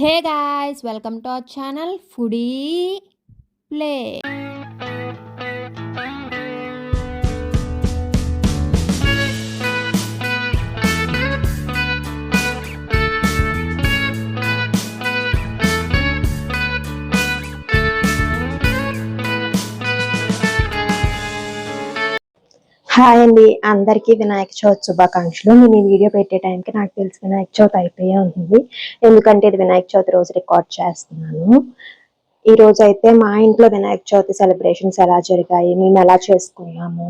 Hey guys, welcome to our channel Foodie Play. Hi అండి, అందరికీ వినాయక చవితి శుభాకాంక్షలు. నేను ఈ వీడియో పెట్టే టైంకి నాకు తెలిసి వినాయక చవితి అయిపోయే ఉంటుంది. ఎందుకంటే ఇది వినాయక చవితి రోజు రికార్డ్ చేస్తున్నాను. ఈ రోజు అయితే మా ఇంట్లో వినాయక చవితి సెలబ్రేషన్స్ ఎలా జరిగాయి, మేము ఎలా చేసుకున్నాము,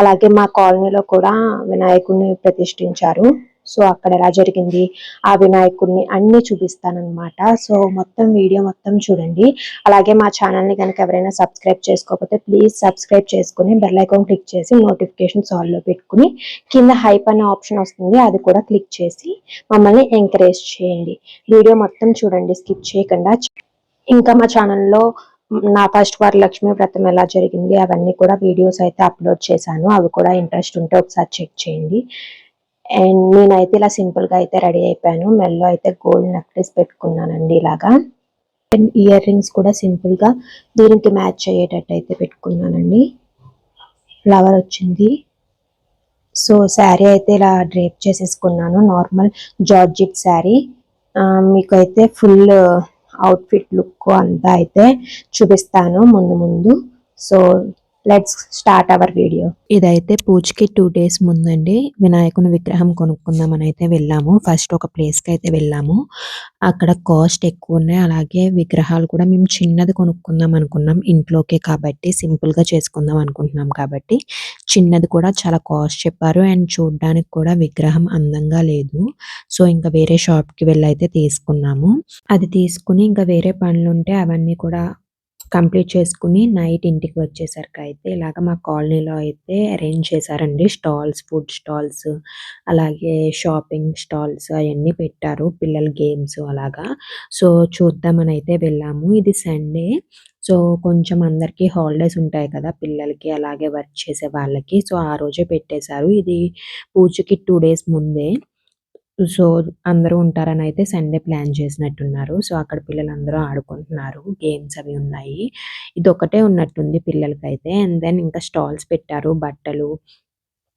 అలాగే మా కాలనీలో కూడా వినాయకుడిని ప్రతిష్ఠించారు. సో అక్కడ ఎలా జరిగింది, ఆ వినాయకుడిని అన్ని చూపిస్తానన్నమాట. సో మొత్తం వీడియో మొత్తం చూడండి. అలాగే మా ఛానల్ని కనుక ఎవరైనా సబ్స్క్రైబ్ చేసుకోకపోతే ప్లీజ్ సబ్స్క్రైబ్ చేసుకుని బెల్ ఐకాన్ క్లిక్ చేసి నోటిఫికేషన్స్ ఆల్లో పెట్టుకుని కింద హైప్ అనే ఆప్షన్ వస్తుంది, అది కూడా క్లిక్ చేసి మమ్మల్ని ఎంకరేజ్ చేయండి. వీడియో మొత్తం చూడండి, స్కిప్ చేయకుండా. ఇంకా మా ఛానల్లో నా ఫస్ట్ వరలక్ష్మి వ్రతం ఎలా జరిగింది అవన్నీ కూడా వీడియోస్ అయితే అప్లోడ్ చేశాను. అవి కూడా ఇంట్రెస్ట్ ఉంటే ఒకసారి చెక్ చేయండి. అండ్ నేనైతే ఇలా సింపుల్గా అయితే రెడీ అయిపోయాను. మెల్లో అయితే గోల్డ్ నెక్లెస్ పెట్టుకున్నానండి ఇలాగా. అండ్ ఇయర్ రింగ్స్ కూడా సింపుల్గా దీనికి మ్యాచ్ అయ్యేటట్టు అయితే పెట్టుకున్నానండి. ఫ్లవర్ వచ్చింది. సో శారీ అయితే ఇలా డ్రేప్ చేసేసుకున్నాను, నార్మల్ జార్జెట్ శారీ. మీకు అయితే ఫుల్ అవుట్ఫిట్ లుక్ అంతా అయితే చూపిస్తాను ముందు ముందు. So let's start our video. ఇదైతే పూజకి 2 days ముందండి వినాయకుని విగ్రహం కొనుక్కుందామని అయితే వెళ్ళాము. ఫస్ట్ ఒక ప్లేస్కి అయితే వెళ్ళాము. అక్కడ కాస్ట్ ఎక్కువ ఉన్నాయి, అలాగే విగ్రహాలు కూడా మేము చిన్నది కొనుక్కుందాం అనుకున్నాం. ఇంట్లోకే కాబట్టి సింపుల్గా చేసుకుందాం అనుకుంటున్నాం కాబట్టి చిన్నది కూడా చాలా కాస్ట్ చెప్పారు. అండ్ చూడడానికి కూడా విగ్రహం అందంగా లేదు. సో ఇంకా వేరే షాప్కి వెళ్ళి అయితే తీసుకున్నాము. అది తీసుకుని ఇంకా వేరే పనులు ఉంటే అవన్నీ కూడా కంప్లీట్ చేసుకుని నైట్ ఇంటికి వచ్చేసరికి అయితే ఇలాగ మా కాలనీలో అయితే అరేంజ్ చేశారండి స్టాల్స్, ఫుడ్ స్టాల్స్, అలాగే షాపింగ్ స్టాల్స్ అవన్నీ పెట్టారు, పిల్లల గేమ్స్ అలాగా. సో చూద్దామని అయితే వెళ్ళాము. ఇది సండే. సో కొంచెం అందరికీ హాలిడేస్ ఉంటాయి కదా పిల్లలకి, అలాగే వర్క్ చేసే వాళ్ళకి. సో ఆ రోజే పెట్టేశారు. ఇది పూజకి 2 days ముందే. సో అందరూ ఉంటారని అయితే సండే ప్లాన్ చేసినట్టున్నారు. సో అక్కడ పిల్లలందరూ ఆడుకుంటున్నారు, గేమ్స్ అవి ఉన్నాయి. ఇదొక్కటే ఉన్నట్టుంది పిల్లలకైతే. అండ్ దెన్ ఇంకా స్టాల్స్ పెట్టారు, బట్టలు,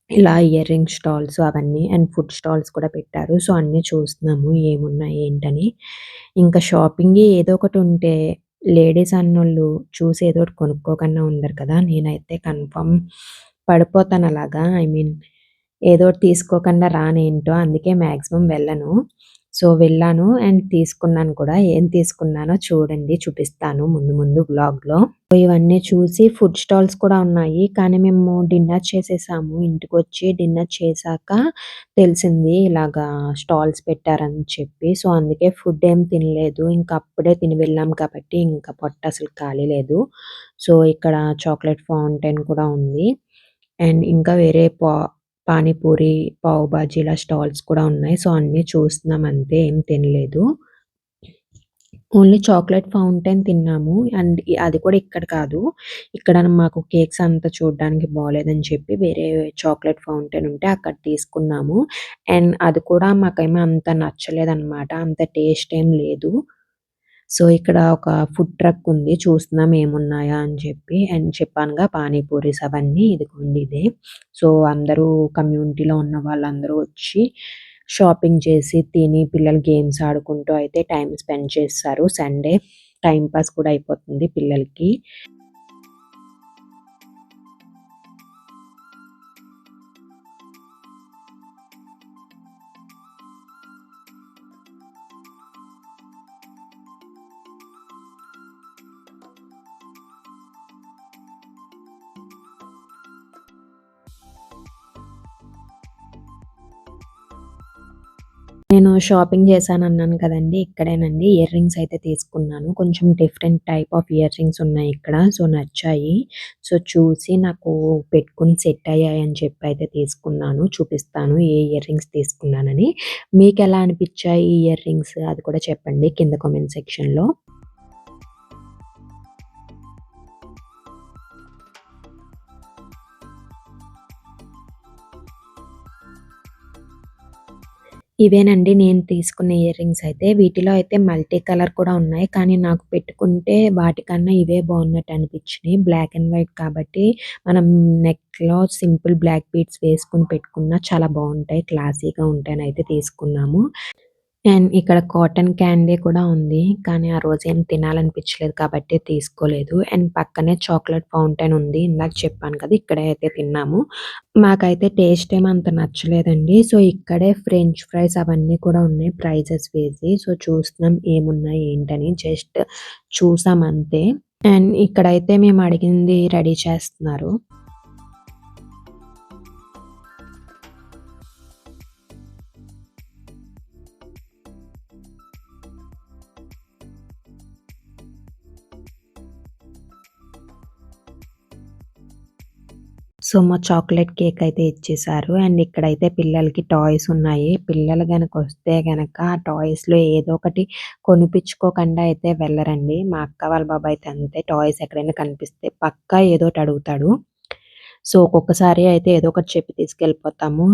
ఇలా ఇయర్ రింగ్ స్టాల్స్ అవన్నీ, అండ్ ఫుడ్ స్టాల్స్ కూడా పెట్టారు. సో అన్నీ చూస్తున్నాము ఏమున్నాయి ఏంటని. ఇంకా షాపింగ్ ఏదో ఒకటి ఉంటే లేడీస్ అన్నోళ్ళు చూసి ఏదో ఒకటి కొనుక్కోకుండా ఉండరు కదా. నేనైతే కన్ఫర్మ్ పడిపోతాను అలాగా. ఐ మీన్ ఏదో ఒకటి తీసుకోకుండా రానేంటో, అందుకే మ్యాక్సిమం వెళ్ళను. సో వెళ్ళాను అండ్ తీసుకున్నాను కూడా. ఏం తీసుకున్నానో చూడండి, చూపిస్తాను ముందు ముందు వ్లాగ్లో. ఇవన్నీ చూసి ఫుడ్ స్టాల్స్ కూడా ఉన్నాయి, కానీ మేము డిన్నర్ చేసేసాము. ఇంటికి వచ్చి డిన్నర్ చేశాక తెలిసింది ఇలాగా స్టాల్స్ పెట్టారని చెప్పి. సో అందుకే ఫుడ్ ఏం తినలేదు, ఇంకా అప్పుడే తిని వెళ్ళాం కాబట్టి ఇంకా పొట్ట అసలు ఖాళీ లేదు. సో ఇక్కడ చాక్లెట్ ఫౌంటైన్ కూడా ఉంది. అండ్ ఇంకా వేరే పానీపూరి, పావు బాజీల స్టాల్స్ కూడా ఉన్నాయి. సో అన్నీ చూస్తున్నాం అంతే, ఏం తినలేదు. ఓన్లీ చాక్లెట్ ఫౌంటైన్ తిన్నాము. అండ్ అది కూడా ఇక్కడ కాదు, ఇక్కడ మాకు కేక్స్ అంతా చూడడానికి బాలేదని చెప్పి వేరే చాక్లెట్ ఫౌంటైన్ ఉంటే అక్కడ తీసుకున్నాము. అండ్ అది కూడా మాకేమో అంత నచ్చలేదనమాట, అంత టేస్ట్ ఏం లేదు. సో ఇక్కడ ఒక ఫుడ్ ట్రక్ ఉంది, చూస్తున్నాం ఏమున్నాయా అని చెప్పి. అండ్ చెప్పానుగా పానీపూరీస్ అవన్నీ, ఇదిగోండి ఇదే. సో అందరూ కమ్యూనిటీలో ఉన్న వాళ్ళందరూ వచ్చి షాపింగ్ చేసి తిని పిల్లలు గేమ్స్ ఆడుకుంటూ అయితే టైం స్పెండ్ చేస్తారు. సండే టైం పాస్ కూడా అయిపోతుంది పిల్లలకి. నేను షాపింగ్ చేశానన్నాను కదండీ! ఇక్కడేనండి ఇయర్ రింగ్స్ అయితే తీసుకున్నాను. కొంచెం different type of ear rings ఉన్నాయి ఇక్కడ. సో నచ్చాయి. సో చూసి నాకు పెట్టుకొని సెట్ అయ్యాయని చెప్పి అయితే తీసుకున్నాను. చూపిస్తాను ఏ ఇయర్ రింగ్స్ తీసుకున్నానని. మీకెలా అనిపిచ్చాయి ఈ ఇయర్ రింగ్స్ అది కూడా చెప్పండి కింద కామెంట్ సెక్షన్‌లో. ఇవేనండి నేను తీసుకున్న ఇయర్ రింగ్స్ అయితే. వీటిలో అయితే మల్టీ కలర్ కూడా ఉన్నాయి. కానీ నాకు పెట్టుకుంటే వాటికన్నా ఇవే బాగున్నట్టు అనిపించినాయి. బ్లాక్ అండ్ వైట్ కాబట్టి మనం నెక్‌లో సింపుల్ బ్లాక్ బీడ్స్ వేసుకొని పెట్టుకున్నా చాలా బాగుంటాయి. క్లాసీగా ఉంటాయనైతే తీసుకున్నాము. అండ్ ఇక్కడ కాటన్ క్యాండీ కూడా ఉంది. కానీ ఆ రోజేం తినాలనిపించలేదు కాబట్టి తీసుకోలేదు. అండ్ పక్కనే చాక్లెట్ ఫౌంటైన్ ఉంది. ఇందాక చెప్పాను కదా! ఇక్కడే అయితే తిన్నాము. మాకైతే టేస్ట్ ఏమి అంత నచ్చలేదండి. సో, ఇక్కడే ఫ్రెంచ్ ఫ్రైస్ అవన్నీ కూడా ఉన్నాయి ప్రైజెస్ వేసి. సో, చూస్తున్నాం ఏమున్నాయి ఏంటని జస్ట్ చూసాం అంతే. అండ్ ఇక్కడైతే మేము అడిగింది రెడీ చేస్తున్నారు. సో, మా చాక్లేట్ కేక్ అయితే ఇచ్చేసారు. అండ్ ఇక్కడైతే పిల్లలకి టాయ్స్ ఉన్నాయి. పిల్లలు గనకొస్తే గనక ఆ టాయ్స్‌లో ఏదో ఒకటి కొనిపించుకోకుండా అయితే వెళ్ళరండి. మా అక్క వాళ్ళ బాబు అయితే అంతే. టాయ్స్ ఎక్కడైనా కనిపిస్తే పక్కా ఏదోటి అడుగుతాడు. సో, ఒక్కొక్కసారి అయితే ఏదో ఒకటి చెప్పి తీసుకెళ్ళిపోతాము.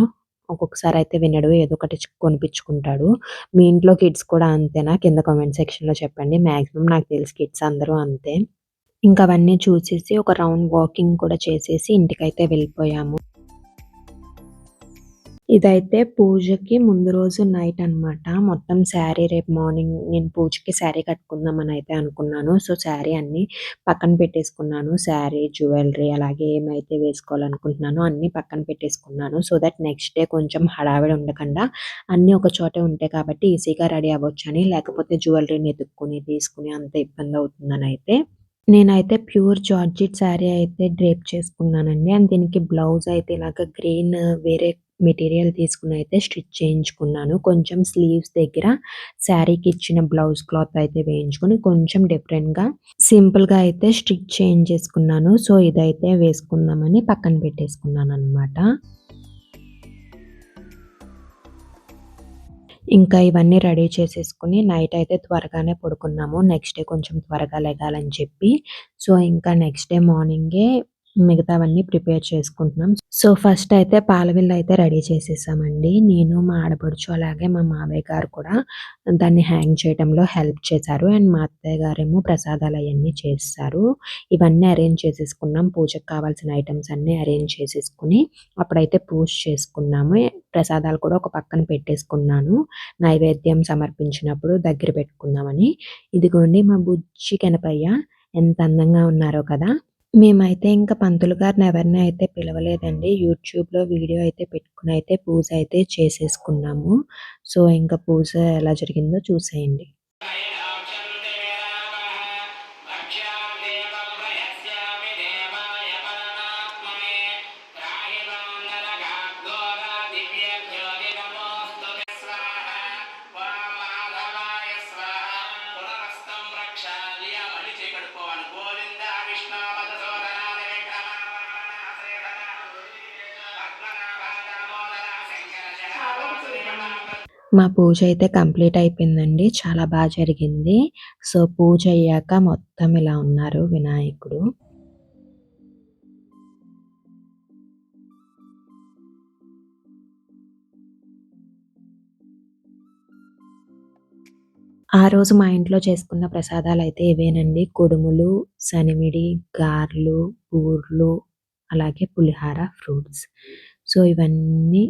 ఒక్కొక్కసారి అయితే వినడు. ఏదో ఒకటి కొనిపించుకుంటాడు. మీ ఇంట్లో కిడ్స్ కూడా అంతేనా? కింద కామెంట్ సెక్షన్‌లో చెప్పండి. మాక్సిమం నాకు తెలిసి కిడ్స్ అందరూ అంతే. ఇంక అవన్నీ చూసేసి ఒక రౌండ్ వాకింగ్ కూడా చేసేసి ఇంటికైతే వెళ్ళిపోయాము. ఇదైతే పూజకి ముందు రోజు నైట్ అనమాట. మొత్తం శారీ రేపు మార్నింగ్ నేను పూజకి శారీ కట్టుకుందామని అయితే అనుకున్నాను. సో, శారీ అన్నీ పక్కన పెట్టేసుకున్నాను. శారీ, జ్యువెలరీ అలాగే ఏమైతే వేసుకోవాలనుకుంటున్నానో అన్నీ పక్కన పెట్టేసుకున్నాను. సో దట్ నెక్స్ట్ డే కొంచెం హడావిడి ఉండకుండా అన్నీ ఒక చోటే ఉంటాయి కాబట్టి ఈజీగా రెడీ అవ్వొచ్చని. లేకపోతే జ్యువెలరీని ఎతుక్కొని, తీసుకొని అంత ఇబ్బందవుతుందనైతే నేనైతే ప్యూర్ జార్జెట్ శారీ అయితే డ్రేప్ చేసుకున్నానండి. అండ్ దీనికి బ్లౌజ్ అయితే ఇలాగ గ్రీన్ వేరే మెటీరియల్ తీసుకొని అయితే స్టిచ్ చేయించుకున్నాను. కొంచెం స్లీవ్స్ దగ్గర శారీకి ఇచ్చిన బ్లౌజ్ క్లాత్ అయితే వేయించుకొని కొంచెం డిఫరెంట్‌గా సింపుల్‌గా అయితే స్టిచ్ చేయించేసుకున్నాను. సో, ఇదైతే వేసుకుందామని పక్కన పెట్టేసుకున్నాననమాట. ఇంకా ఇవన్నీ రెడీ చేసేసుకొని నైట్ అయితే త్వరగానే పడుకున్నాము. నెక్స్ట్ డే కొంచెం త్వరగా లెగాలని చెప్పి. సో, ఇంకా నెక్స్ట్ డే మార్నింగే మిగతావన్నీ ప్రిపేర్ చేసుకుంటున్నాం. సో, ఫస్ట్ అయితే పాలవిల్ల అయితే రెడీ చేసేసామండి. నేను, మా ఆడపడుచు అలాగే మా మావయ్య గారు కూడా దాన్ని హ్యాంగ్ చేయడంలో హెల్ప్ చేశారు. అండ్ మా అత్తయ్య గారేమో ప్రసాదాలు అయన్నీ చేసేసారు. ఇవన్నీ అరేంజ్ చేసేసుకున్నాం. పూజకు కావాల్సిన ఐటెమ్స్ అన్నీ అరేంజ్ చేసేసుకొని అప్పుడైతే పూజ చేసుకున్నాము. ప్రసాదాలు కూడా ఒక పక్కన పెట్టేసుకున్నాను. నైవేద్యం సమర్పించినప్పుడు దగ్గర పెట్టుకుందామని. ఇదిగోండి మా బుజ్జి గణపయ్య ఎంత అందంగా ఉన్నారో కదా! మేమైతే ఇంక పంతులు గారిని ఎవరిని అయితే పిలవలేదండి. యూట్యూబ్‌లో వీడియో అయితే పెట్టుకొని అయితే పూజ అయితే చేసేసుకున్నాము. సో, ఇంక పూజ ఎలా జరిగిందో చూసేయండి. మా పూజ అయితే కంప్లీట్ అయిపోయిందండి. చాలా జరిగింది. సో, పూజ అయ్యాక మొత్తం ఇలా ఉన్నారు వినాయకుడు. ఆ రోజు మా ఇంట్లో చేసుకున్న ప్రసాదాలైతే ఇవేనండి. కుడుములు, సనిమిడి, గారెలు, బూర్లు, అలాగే పులిహార, ఫ్రూట్స్. సో, ఇవన్నీ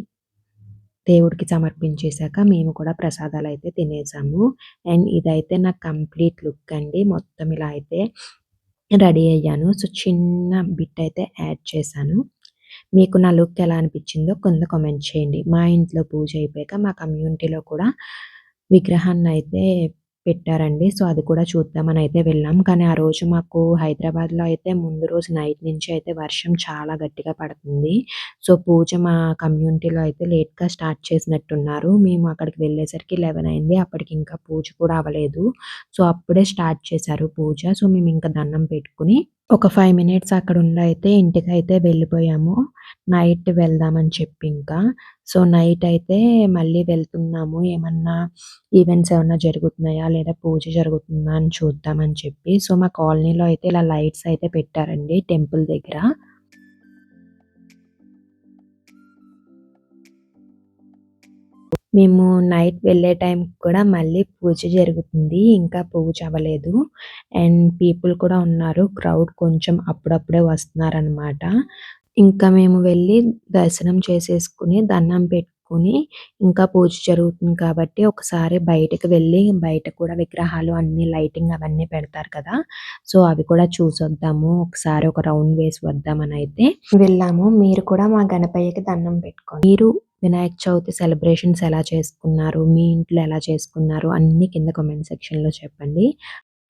దేవుడికి సమర్పించేసాక మేము కూడా ప్రసాదాలైతే తినేసాము. అండ్ ఇదైతే నా కంప్లీట్ లుక్ అండి. మొత్తం ఇలా అయితే రెడీ అయ్యాను. సో, చిన్న బిట్ అయితే యాడ్ చేశాను. మీకు నా లుక్ ఎలా అనిపించిందో కింద కామెంట్ చేయండి. మా ఇంట్లో పూజ అయిపోయాక మా కమ్యూనిటీలో కూడా విగ్రహాన్నయితే పెట్టారండి. సో, అది కూడా చూద్దామని అయితే వెళ్ళాం. కానీ ఆ రోజు మాకు హైదరాబాద్‌లో అయితే ముందు రోజు నైట్ నుంచి అయితే వర్షం చాలా గట్టిగా పడుతుంది. సో, పూజ మా కమ్యూనిటీలో అయితే లేట్‌గా స్టార్ట్ చేసినట్టున్నారు. మేము అక్కడికి వెళ్ళేసరికి 11 అయింది. అప్పటికి ఇంకా పూజ కూడా అవ్వలేదు. సో, అప్పుడే స్టార్ట్ చేశారు పూజ. సో, మేము ఇంకా దండం పెట్టుకొని ఒక 5 మినిట్స్ అక్కడ ఉండైతే ఇంటికైతే వెళ్ళిపోయాము. నైట్ వెళ్దామని చెప్పి ఇంకా. సో, నైట్ అయితే మళ్ళీ వెళ్తున్నాము. ఏమన్నా ఈవెంట్స్ ఏమన్నా జరుగుతున్నాయా? లేదా పూజ జరుగుతుందా? అని చూద్దామని చెప్పి. సో, మా కాలనీలో అయితే ఇలా లైట్స్ అయితే పెట్టారండి టెంపుల్ దగ్గర. మేము నైట్ వెళ్ళే టైంకి కూడా మళ్ళీ పూజ జరుగుతుంది. ఇంకా పూజ అవ్వలేదు. అండ్ పీపుల్ కూడా ఉన్నారు. క్రౌడ్ కొంచెం అప్పుడప్పుడే వస్తున్నారనమాట. ఇంకా మేము వెళ్ళి దర్శనం చేసేసుకొని, దండం పెట్టుకొని, ఇంకా పూజ జరుగుతుంది కాబట్టి ఒకసారి బయటకి వెళ్ళి, బయట కూడా విగ్రహాలు అన్నీ లైటింగ్ అవన్నీ పెడతారు కదా! సో, అవి కూడా చూసొద్దాము. ఒకసారి ఒక రౌండ్ వేసి వద్దామనైతే వెళ్ళాము. మీరు కూడా మా గణపయ్యకి దండం పెట్టుకోండి. మీరు వినాయక చవితి సెలబ్రేషన్స్ ఎలా చేసుకున్నారు? మీ ఇంట్లో ఎలా చేసుకున్నారు? అన్నీ కింద కామెంట్ సెక్షన్‌లో చెప్పండి.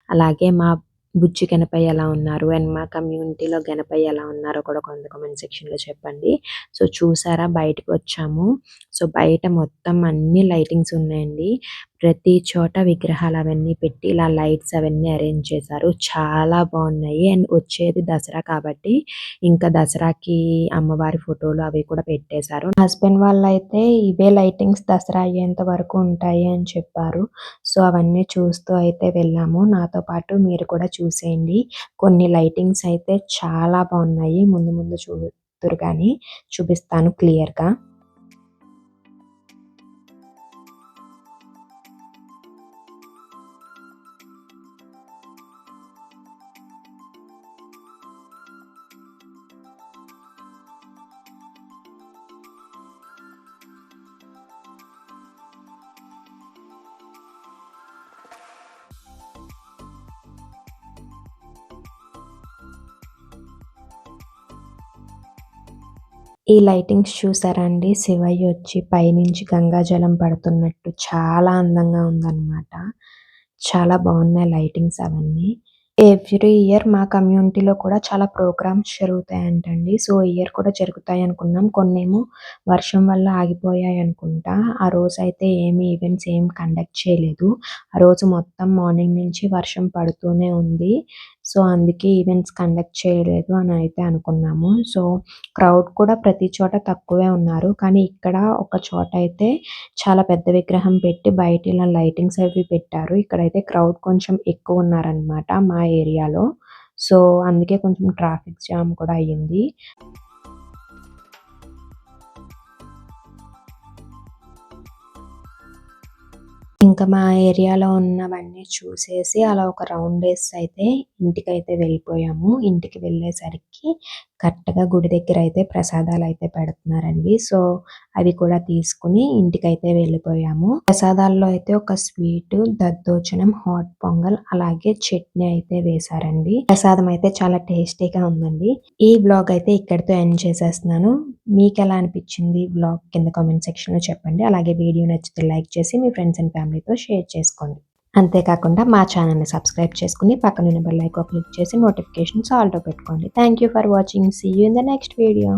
అలాగే మా బుజ్జి గణపయ్య ఎలా ఉన్నారు? అండ్ మా కమ్యూనిటీలో గణపయ్య ఎలా ఉన్నారో కూడా కామెంట్ సెక్షన్‌లో చెప్పండి. సో, చూసారా బయటకి వచ్చాము. సో, బయట మొత్తం అన్ని లైటింగ్స్ ఉన్నాయండి. ప్రతి చోట విగ్రహాలు అవన్నీ పెట్టి ఇలా లైట్స్ అవన్నీ అరేంజ్ చేశారు. చాలా బాగున్నాయి. అండ్ వచ్చేది దసరా కాబట్టి ఇంకా దసరాకి అమ్మవారి ఫోటోలు అవి కూడా పెట్టేశారు. హస్బెండ్ వాళ్ళైతే ఇవే లైటింగ్స్ దసరా అయ్యేంత వరకు ఉంటాయి అని చెప్పారు. సో, అవన్నీ చూస్తూ అయితే వెళ్ళాము. నాతో పాటు మీరు కూడా చూసేయండి. కొన్ని లైటింగ్స్ అయితే చాలా బాగున్నాయి. ముందు ముందు చూద్దురు గానీ చూపిస్తాను క్లియర్‌గా. ఈ లైటింగ్స్ చూసారా అండి? శివయ్య వచ్చి పైనుంచి గంగాజలం పడుతున్నట్టు చాలా అందంగా ఉందన్నమాట. చాలా బాగున్నాయి లైటింగ్స్ అవన్నీ. ఎవ్రీ ఇయర్ మా కమ్యూనిటీలో కూడా చాలా ప్రోగ్రామ్స్ జరుగుతాయంటండి. సో, ఈ ఇయర్ కూడా జరుగుతాయి అనుకున్నాం. కొన్నేమో వర్షం వల్ల ఆగిపోయాయి అనుకుంటా. ఆ రోజైతే ఏమి ఈవెంట్స్ ఏం కండక్ట్ చేయలేదు. ఆ రోజు మొత్తం మార్నింగ్ నుంచి వర్షం పడుతూనే ఉంది. సో, అందుకే ఈవెంట్స్ కండక్ట్ చేయలేదు అని అయితే అనుకున్నాము. సో, క్రౌడ్ కూడా ప్రతి చోట తక్కువే ఉన్నారు. కానీ ఇక్కడ ఒక చోట అయితే చాలా పెద్ద విగ్రహం పెట్టి బయట ఇలా లైటింగ్స్ అవి పెట్టారు. ఇక్కడైతే క్రౌడ్ కొంచెం ఎక్కువ ఉన్నారనమాట మా ఏరియాలో. సో, అందుకే కొంచెం ట్రాఫిక్ జామ్ కూడా అయ్యింది. ఇంకా మా ఏరియాలో ఉన్నవన్నీ చూసేసి అలా ఒక రౌండ్ వేసి అయితే ఇంటికైతే వెళ్ళిపోయాము. ఇంటికి వెళ్ళేసరికి కరెక్ట్‌గా గుడి దగ్గర అయితే ప్రసాదాలైతే పెడుతున్నారండి. సో, అవి కూడా తీసుకొని ఇంటికైతే వెళ్ళిపోయాము. ప్రసాదాల్లో అయితే ఒక స్వీటు, దద్దోజనం, హాట్ పొంగల్ అలాగే చట్నీ అయితే వేశారండి. ప్రసాదం అయితే చాలా టేస్టీగా ఉందండి. ఈ వ్లాగ్ అయితే ఇక్కడితో ఎండ్ చేసేస్తున్నాను. మీకెలా అనిపించింది వ్లాగ్ కింద కామెంట్ సెక్షన్‌లో చెప్పండి. అలాగే వీడియో నచ్చితే లైక్ చేసి మీ ఫ్రెండ్స్ అండ్ ఫ్యామిలీతో షేర్ చేసుకోండి. అంతేకాకుండా మా ఛానల్‌ని సబ్స్క్రైబ్ చేసుకొని పక్కనున్న బెల్ ఐకాన్ క్లిక్ చేసి నోటిఫికేషన్స్ ఆల్‌లో పెట్టుకోండి. Thank you for watching. See you in the next video.